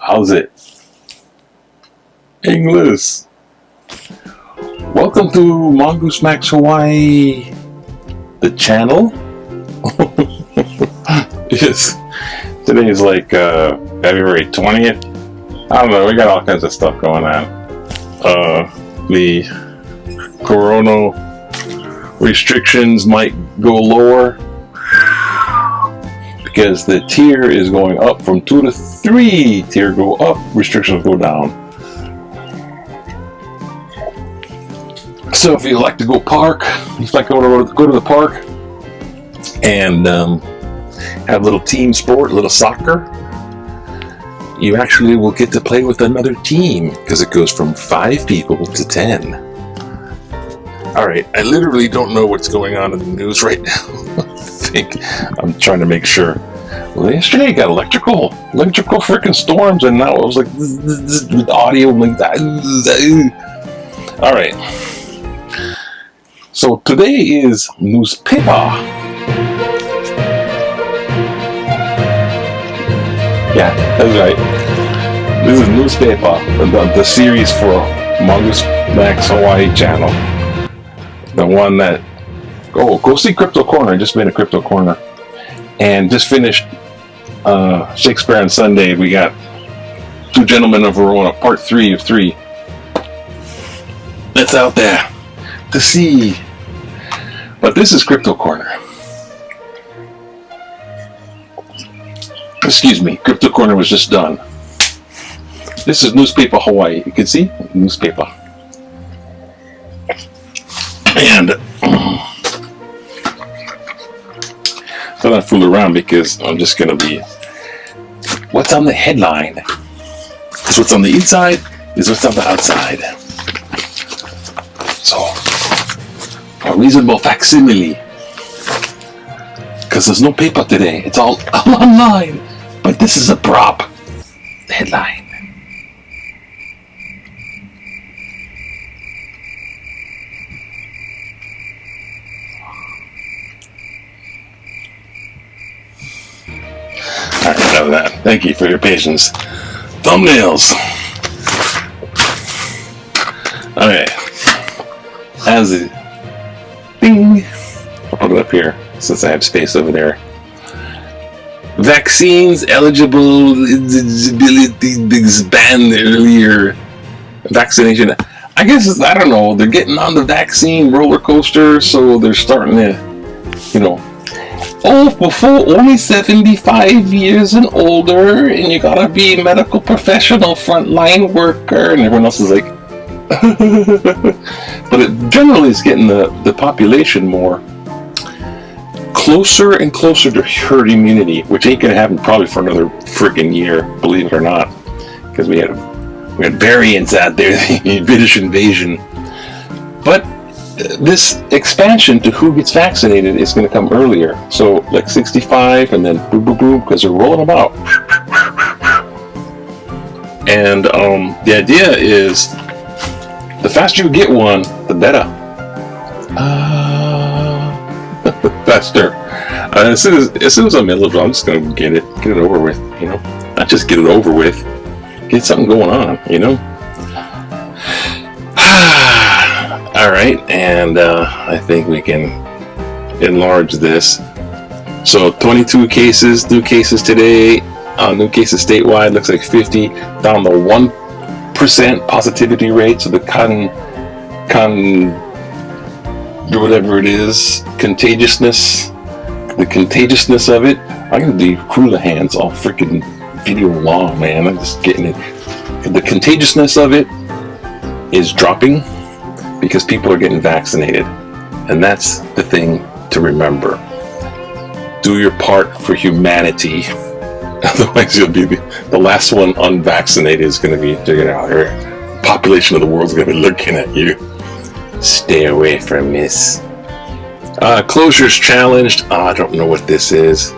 How's it? English. Welcome to Mongoose Max Hawaii, the channel. Yes. Today is like February 20th. I don't know, we got all kinds of stuff going on. The corona restrictions might go lower because the tier is going up from 2 to 3. Tier go up, restrictions go down. So if you like to go park, if you like to go to the park and have a little team sport, a little soccer, you actually will get to play with another team because it goes from 5 people to 10. All right, I literally don't know what's going on in the news right now. I'm trying to make sure. Well, yesterday I got electrical freaking storms, and now it was like with audio like that. All right. So today is news Pepah. Yeah, that's right. This is news Pepah, the series for Mongoose Max Hawaii channel. The one that go see Crypto Corner. I just made a Crypto Corner and just finished Shakespeare on Sunday. We got Two Gentlemen of Verona, part 3 of 3. That's out there to see. But this is Crypto Corner. Excuse me, Crypto Corner was just done. This is Newspaper Hawaii. You can see Newspaper. And don't have to fool around because I'm just going to be what's on the headline is what's on the inside is what's on the outside. So a reasonable facsimile, because there's no paper today, it's all online, but this is a prop headline. Alright, enough of that. Thank you for your patience. Thumbnails. Alright. As a ding. I'll put it up here since I have space over there. Vaccines eligibility expand earlier vaccination. I guess, I don't know, they're getting on the vaccine roller coaster, so they're starting to, before only 75 years and older, and you gotta be a medical professional, frontline worker, and everyone else is like, but it generally is getting the population more closer and closer to herd immunity, which ain't gonna happen probably for another freaking year, believe it or not, because we had variants out there, the British invasion. But this expansion to who gets vaccinated is going to come earlier. So like 65 and then boom, boom, boom, because they're rolling them out. And the idea is the faster you get one, the better. Faster. As soon as I'm eligible, I'm just going to get it over with, Not just get it over with, get something going on, Alright, and I think we can enlarge this. So 22 cases, new cases today, new cases statewide, looks like 50, down to 1% positivity rate, so the whatever it is, the contagiousness of it, I'm going to do cooler hands all freaking video long, man, I'm just getting it. The contagiousness of it is dropping, because people are getting vaccinated, and that's the thing to remember. Do your part for humanity, Otherwise, you'll be the last one unvaccinated is going to be figured out here. Population of the world is going to be looking at you. Stay away from this. Closures challenged. I don't know what this is.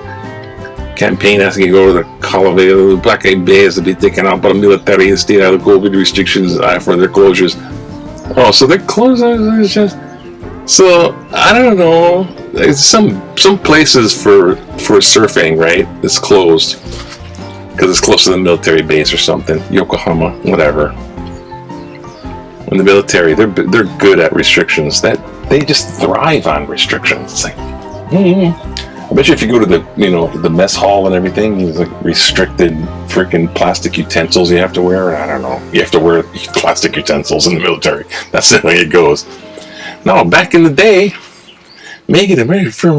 Campaign asking you to go to the Colorado blockade base to be taken out by the military and state out of COVID restrictions for their closures. Oh, so they're closing. So I don't know. There's some places for surfing, right? It's closed because it's close to the military base or something. Yokohama, whatever. In the military, they're good at restrictions. That they just thrive on restrictions. It's like, I bet you if you go to the mess hall and everything, there's like restricted freaking plastic utensils you have to wear. I don't know. You have to wear plastic utensils in the military. That's the way it goes. No, back in the day, making America from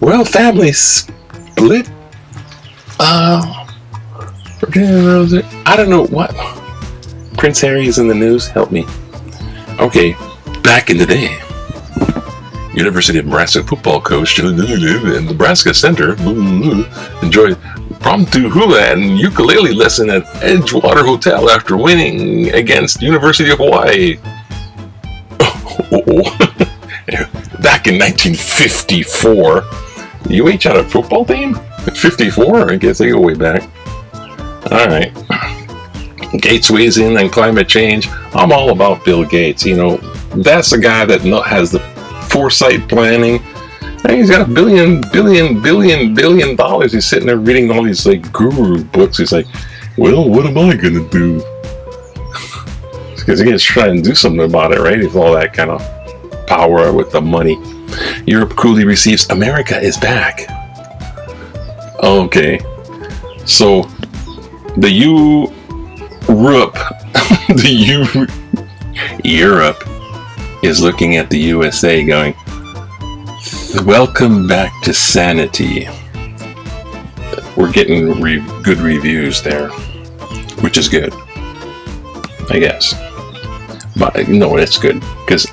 royal family split. I don't know what. Prince Harry is in the news. Help me. Okay, back in the day, University of Nebraska football coach and Nebraska center enjoyed impromptu hula and ukulele lesson at Edgewater Hotel after winning against University of Hawaii. Back in 1954, UH had a football team? 54? I guess they go way back. Alright. Gates weighs in on climate change. I'm all about Bill Gates. That's the guy that has the foresight planning. And he's got $1 billion. He's sitting there reading all these guru books. He's like, well, what am I gonna do? Because he gets trying to do something about it, right? He's all that kind of power with the money. Europe coolly receives America is back. Okay, so the Europe is looking at the USA going, welcome back to sanity. We're getting good reviews there, which is good, I guess. But no, it's good because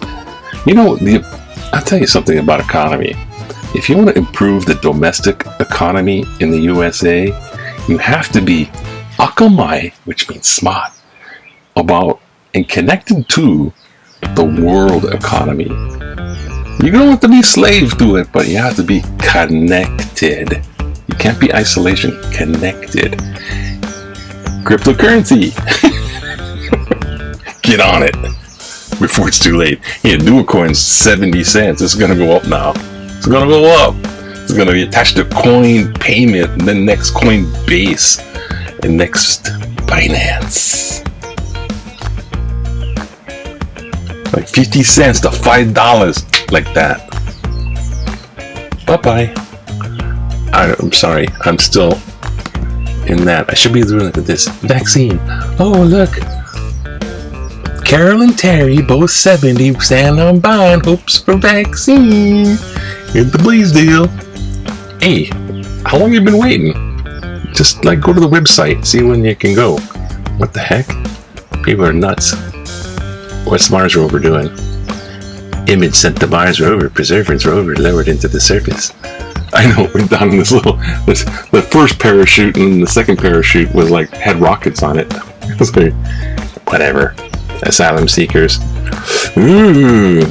I'll tell you something about economy. If you want to improve the domestic economy in the USA, you have to be akamai, which means smart, about and connected to the world economy. You don't have to be slave to it, but you have to be connected. You can't be isolation. Connected. Cryptocurrency. Get on it before it's too late. Yeah, Dual Coin's 70 cents. It's going to go up now. It's going to go up. It's going to be attached to coin payment, and then next Coinbase, and next Binance. Like 50 cents to $5, like that. Bye-bye. I'm sorry. I'm still in that. I should be doing this. Vaccine. Oh, look. Carol and Terry, both 70, stand on buying hopes for vaccine. Get the Blaisdell. Hey, how long you been waiting? Just go to the website, see when you can go. What the heck? People are nuts. What's Mars rover doing? Image sent to Mars rover. Perseverance rover lowered into the surface. I know, we're down in the first parachute and the second parachute was had rockets on it. It was whatever. Asylum seekers. I'm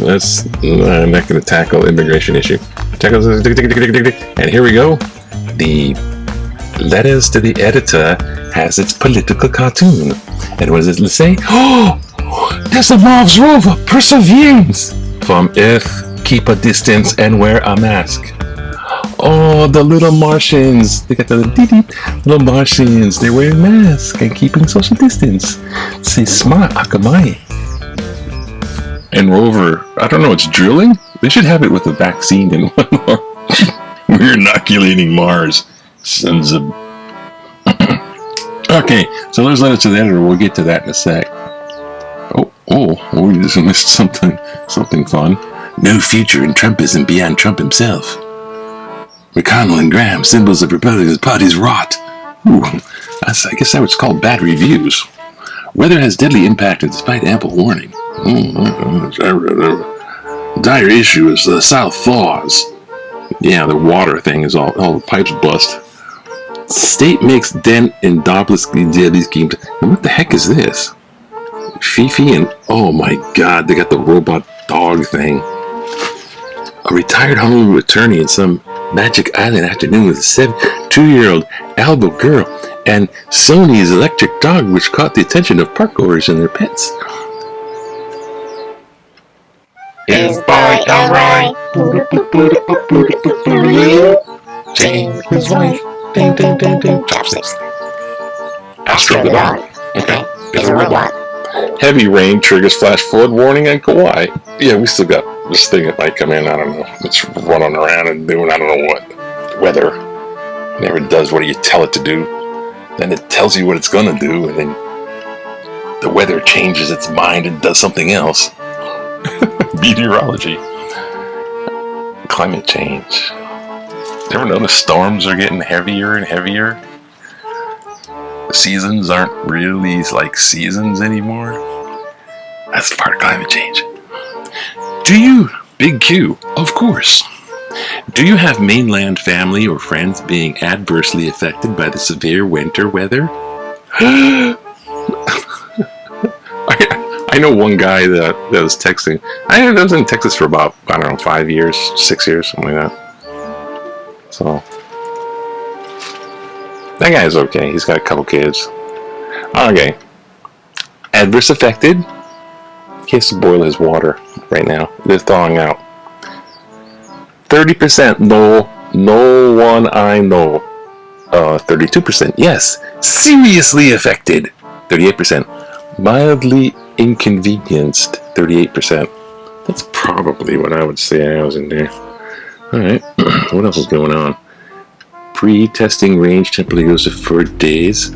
not going to tackle immigration issue. And here we go. The letters to the editor has its political cartoon. And what does it say? Oh, there's a Mars rover. Perseverance. From Earth, keep a distance and wear a mask. Oh, the little Martians. They got the little Martians. They're wearing masks and keeping social distance. Say smart, akamai. And rover, I don't know, it's drilling? They should have it with a vaccine in one more. We're inoculating Mars. Sons of... Okay, so let's let it to the editor. We'll get to that in a sec. Oh, we just missed something fun. No future in Trumpism beyond Trump himself. McConnell and Graham, symbols of Republican Party's rot. Ooh, I guess that was called bad reviews. Weather has deadly impacted despite ample warning. Dire issue is the South thaws. Yeah, the water thing is all the pipes bust. State makes dent in Dobbs schemes. And what the heck is this? Fifi and oh my god, they got the robot dog thing. A retired Honolulu attorney in some Magic Island afternoon with a 2-year-old Albo girl and Sony's electric dog, which caught the attention of parkgoers and their pets. His boy Elroy changed his wife. Ding ding ding ding. Chopsticks. Astro the dog. Okay. Is a robot. Heavy rain triggers flash flood warning in Kauai. Yeah, we still got this thing that might come in. I don't know. It's running around and doing I don't know what. Weather. It never does what you tell it to do. Then it tells you what it's going to do, and then the weather changes its mind and does something else. Meteorology. Climate change. Ever notice storms are getting heavier and heavier? The seasons aren't really like seasons anymore. That's part of climate change. Do you, Big Q, of course. Do you have mainland family or friends being adversely affected by the severe winter weather? I know one guy that was texting. I was in Texas for about, 5 years, 6 years, something like that. So, that guy's okay. He's got a couple kids. Okay. Adverse affected. He has to boil his water right now. They're thawing out. 30% no one I know. 32% yes. Seriously affected. 38%. Mildly inconvenienced. 38%. That's probably what I would say I was in there. Alright. What else is going on? Pre-testing range typically goes to 4 days.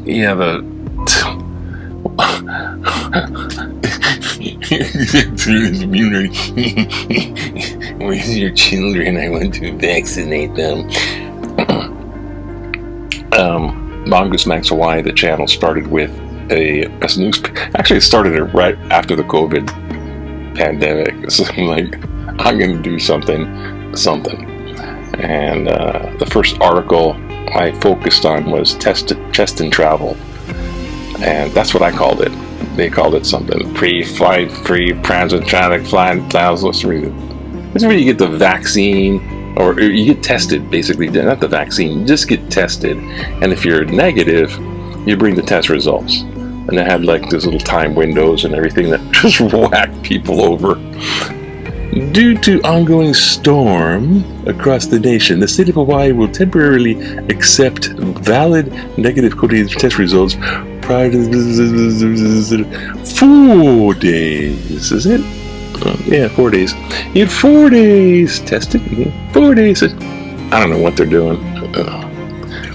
Yeah, where's your children? I want to vaccinate them. Mongoose Max Hawaii, the channel, started with a news. Actually, it started it right after the COVID pandemic. So I'm like, I'm going to do something. And the first article I focused on was test and travel. And that's what I called it. They called it something. Pre-flight, transatlantic flight. Let's read it. This is where you get the vaccine, or you get tested, basically. Not the vaccine, you just get tested. And if you're negative, you bring the test results. And they had like these little time windows and everything that just whacked people over. Due to ongoing storm across the nation, the state of Hawaii will temporarily accept valid negative COVID test results prior to 4 days. Is it? Yeah, 4 days. You had 4 days tested. 4 days. I don't know what they're doing.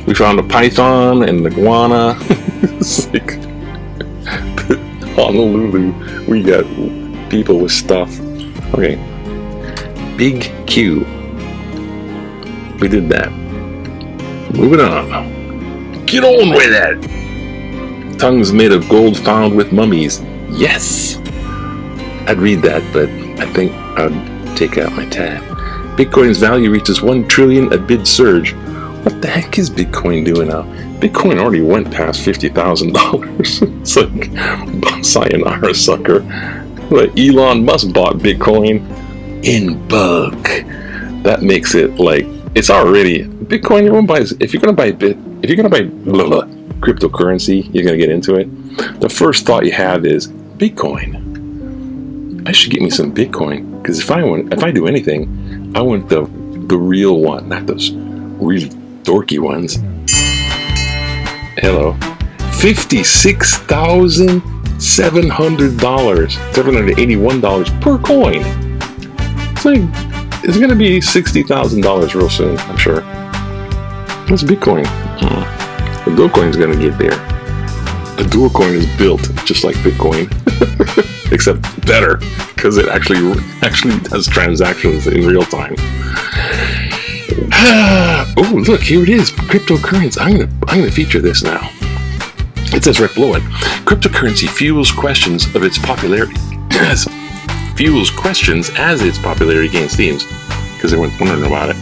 We found a python and an iguana. It's like Honolulu. We got people with stuff. Okay. Big Q. We did that. Moving on. Get on with it! Tongues made of gold found with mummies. Yes! I'd read that, but I think I'd take out my tab. Bitcoin's value reaches 1 trillion, a bid surge. What the heck is Bitcoin doing now? Bitcoin already went past $50,000. It's like, sayonara, sucker. Like Elon Musk bought Bitcoin in bulk. That makes it like it's already Bitcoin. Everyone buys. If you're gonna buy cryptocurrency, you're gonna get into it. The first thought you have is Bitcoin. I should get me some Bitcoin because if I do anything, I want the real one, not those really dorky ones. Hello, $56,781 per coin. It's like it's gonna be $60,000 real soon, I'm sure. That's Bitcoin. The Dogecoin is gonna get there. The Dogecoin is built just like Bitcoin, except better because it actually does transactions in real time. Oh, look, here it is. Cryptocurrency. I'm gonna feature this now. It says right below it. Cryptocurrency fuels questions of its popularity. Fuels questions as its popularity gains themes, because everyone's wondering about it.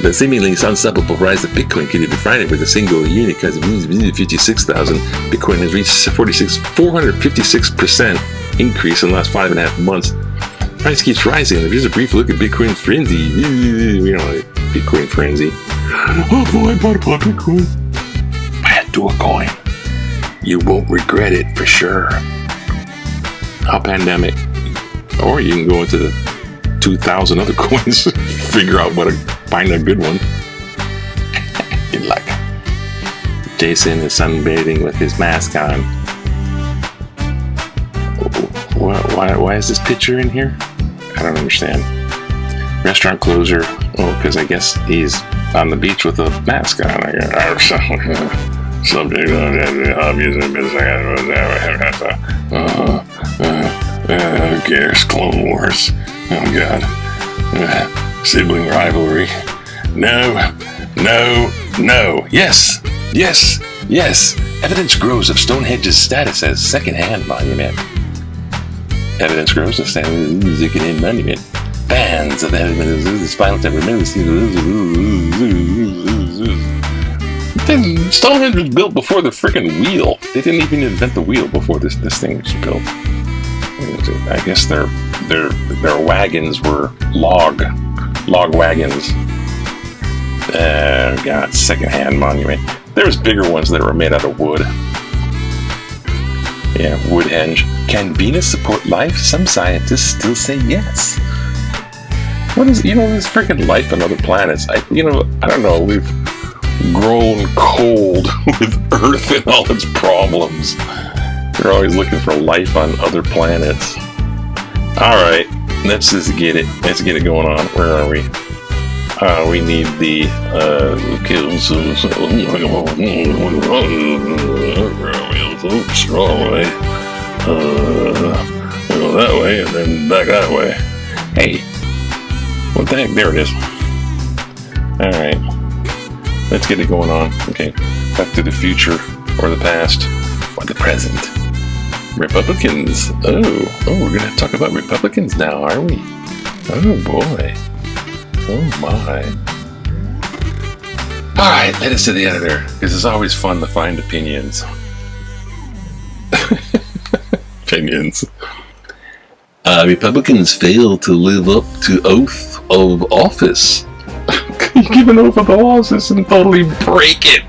The seemingly unstoppable rise of Bitcoin can be defined with a single unit because of 56,000. Bitcoin has reached 456% increase in the last 5.5 months. Price keeps rising. If here's a brief look at Bitcoin frenzy. We don't like Bitcoin frenzy. Oh boy, I bought a Bitcoin. Buy a Dogecoin. You won't regret it for sure. A pandemic. Or you can go into the 2,000 other coins, figure out find a good one. Good luck. Jason is sunbathing with his mask on. Why is this picture in here? I don't understand. Restaurant closure. Oh, because I guess he's on the beach with a mask on. Subject obvious. Who cares? Clone Wars. Oh God. Sibling rivalry. No. Yes. Evidence grows of Stonehenge's status as second-hand monument. Evidence grows of second-hand monument. Fans of the spinal tap remember Stonehenge was built before the freaking wheel. They didn't even invent the wheel before this thing was built. I guess their wagons were log wagons. God, second-hand monument. There's bigger ones that were made out of wood. Yeah, Woodhenge. Can Venus support life? Some scientists still say yes. What is, this freaking life on other planets? I don't know. We've grown cold with Earth and all its problems. They're always looking for life on other planets. All right, let's just get it. Let's get it going on. Where are we? We need the go that way and then back that way. Hey, what the heck? There it is. All right, let's get it going on. Okay, back to the future or the past or the present. Republicans. Oh, we're gonna talk about Republicans now, are we? Oh boy. Oh my. Alright, let us to the editor, because it's always fun to find opinions. Opinions. Republicans fail to live up to oath of office. You give an oath of office and totally break it.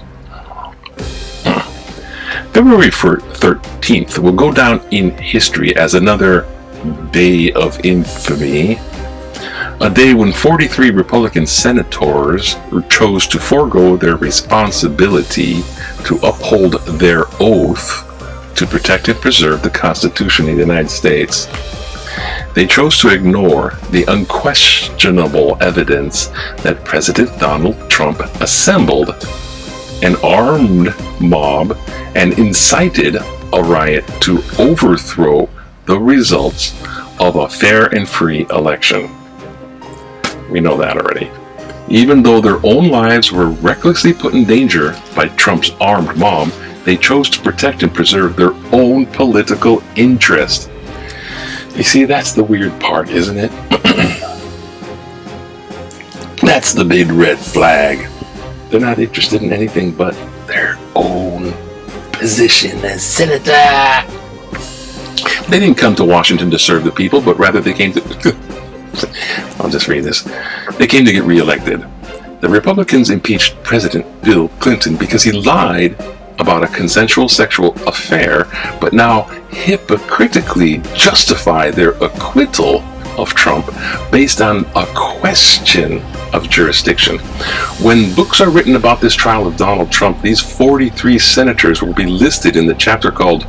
February 13th will go down in history as another day of infamy. A day when 43 Republican senators chose to forego their responsibility to uphold their oath to protect and preserve the Constitution of the United States. They chose to ignore the unquestionable evidence that President Donald Trump assembled an armed mob and incited a riot to overthrow the results of a fair and free election. We know that already. Even though their own lives were recklessly put in danger by Trump's armed mob, they chose to protect and preserve their own political interest. You see, that's the weird part, isn't it? That's the big red flag. They're not interested in anything but their own position as senator. They didn't come to Washington to serve the people, but rather they came to... I'll just read this. They came to get reelected. The Republicans impeached President Bill Clinton because he lied about a consensual sexual affair, but now hypocritically justify their acquittal of Trump based on a question of jurisdiction. When books are written about this trial of Donald Trump, these 43 senators will be listed in the chapter called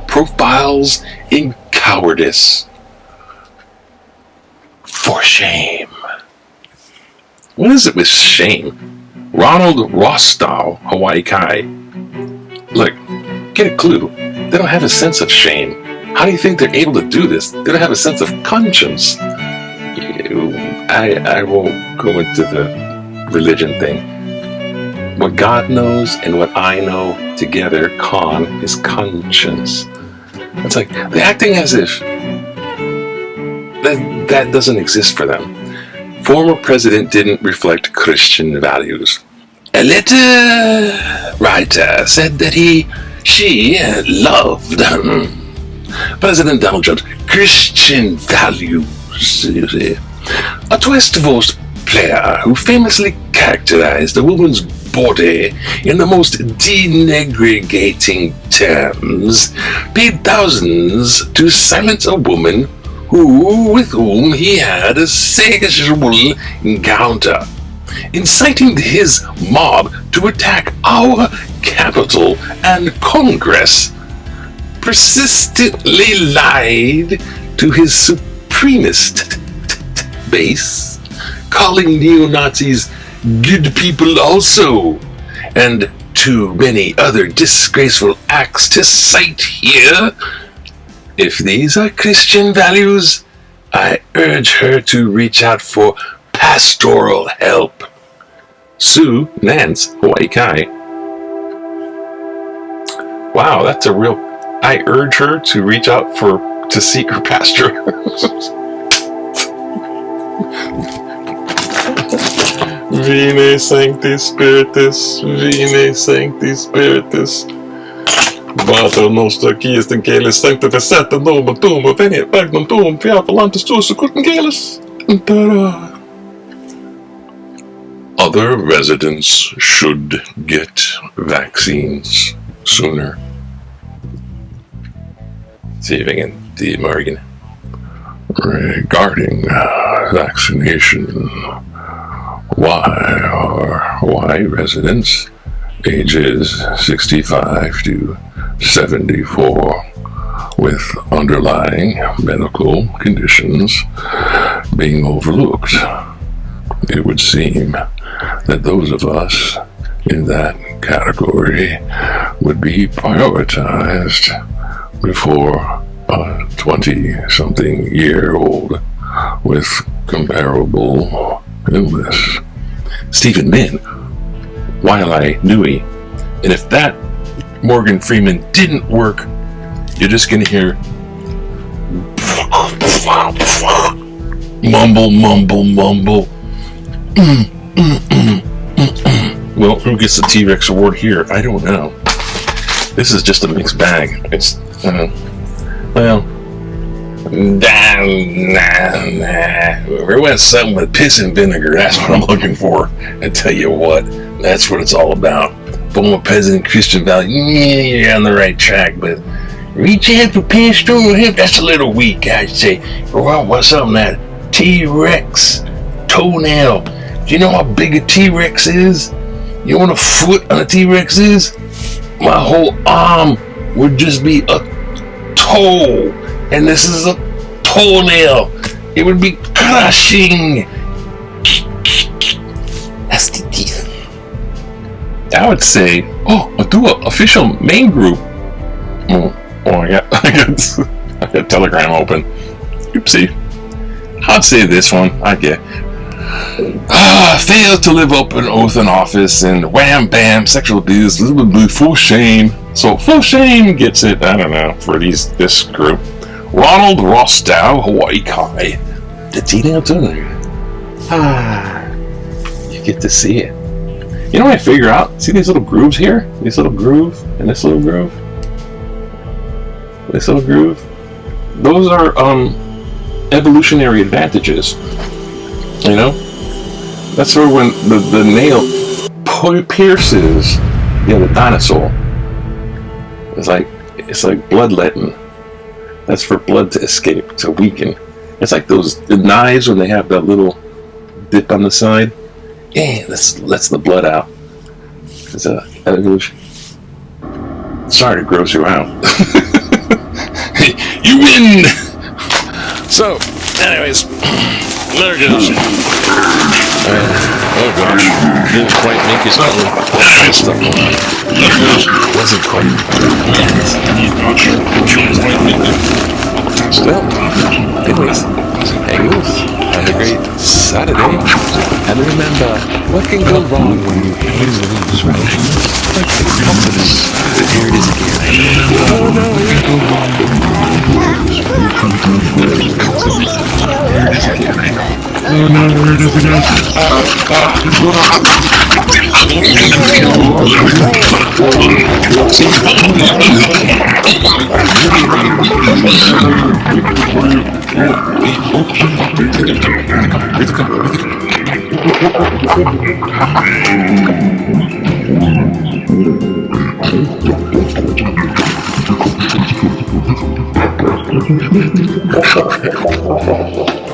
Profiles in Cowardice. For shame. What is it with shame? Ronald Rostow, Hawaii Kai. Look, get a clue. They don't have a sense of shame. How do you think they're able to do this? They don't have a sense of conscience. I won't go into the religion thing. What God knows and what I know together, is conscience. It's like they're acting as if that doesn't exist for them. former president didn't reflect Christian values. A letter writer said that she loved President Donald Trump's Christian values. A twice-divorced player who famously characterized a woman's body in the most denigrating terms paid thousands to silence a woman with whom he had a sexual encounter, inciting his mob to attack our Capitol and Congress, persistently lied to his supremacist base, calling neo-Nazis good people also, and too many other disgraceful acts to cite here. If these are Christian values, I urge her to reach out for pastoral help. Sue Nance, Hawaii Kai. Wow, that's a real... I urge her to reach out to seek her pastor. Vine Sancti Spiritus, Vine Sancti Spiritus. Pater noster, qui est in caelis, sanctificetur nomen tuum, veniet magnum tuum, fiat volantis tuus, ut in caelis. Other residents should get vaccines sooner. See if I can do more again. Regarding vaccination, why are Hawaii residents ages 65 to 74 with underlying medical conditions being overlooked? It would seem that those of us in that category would be prioritized before a 20-something-year-old with comparable illness. Stephen Min, Wailai Nui. And if that Morgan Freeman didn't work, you're just going to hear mumble, mumble, mumble. Well, who gets the T-Rex award here? I don't know. This is just a mixed bag. It's, well, we went something with piss and vinegar. That's what I'm looking for. I tell you what, that's what it's all about. Former President Christian value, you're on the right track, but reach out for pastoral help, that's a little weak, I'd say. Well, what's up, that T-Rex toenail? Do you know how big a T-Rex is? You know what a foot on a T-Rex is? My whole arm would just be a toe, and this is a toenail. It would be crushing. That's the teeth. I would say, Oduwa official main group. I got Telegram open. Oopsie. I'd say this one. I get. Failed to live up an oath in office, and wham bam, sexual abuse, full shame. So full shame gets it, I don't know, for this group. Ronald Rostow, Hawaii Kai. The T-Nail Tuner. You get to see it. You know what I figure out? See these little grooves here? This little groove and this little groove? This little groove? Those are evolutionary advantages. You know? That's where when the nail pierces the dinosaur. It's like bloodletting. That's for blood to escape, to weaken. It's like the knives when they have that little dip on the side. Yeah, lets the blood out. It's evolution. Sorry to gross you out. You win! So, anyways, there goes. Oh gosh, didn't quite make it. Stuff going on. Wasn't quite. Well, anyways, hang loose. Have a great Saturday. And remember, what can go wrong when you always lose, right? Like the confidence. Here it is again. Oh no, Oh no, there it is again.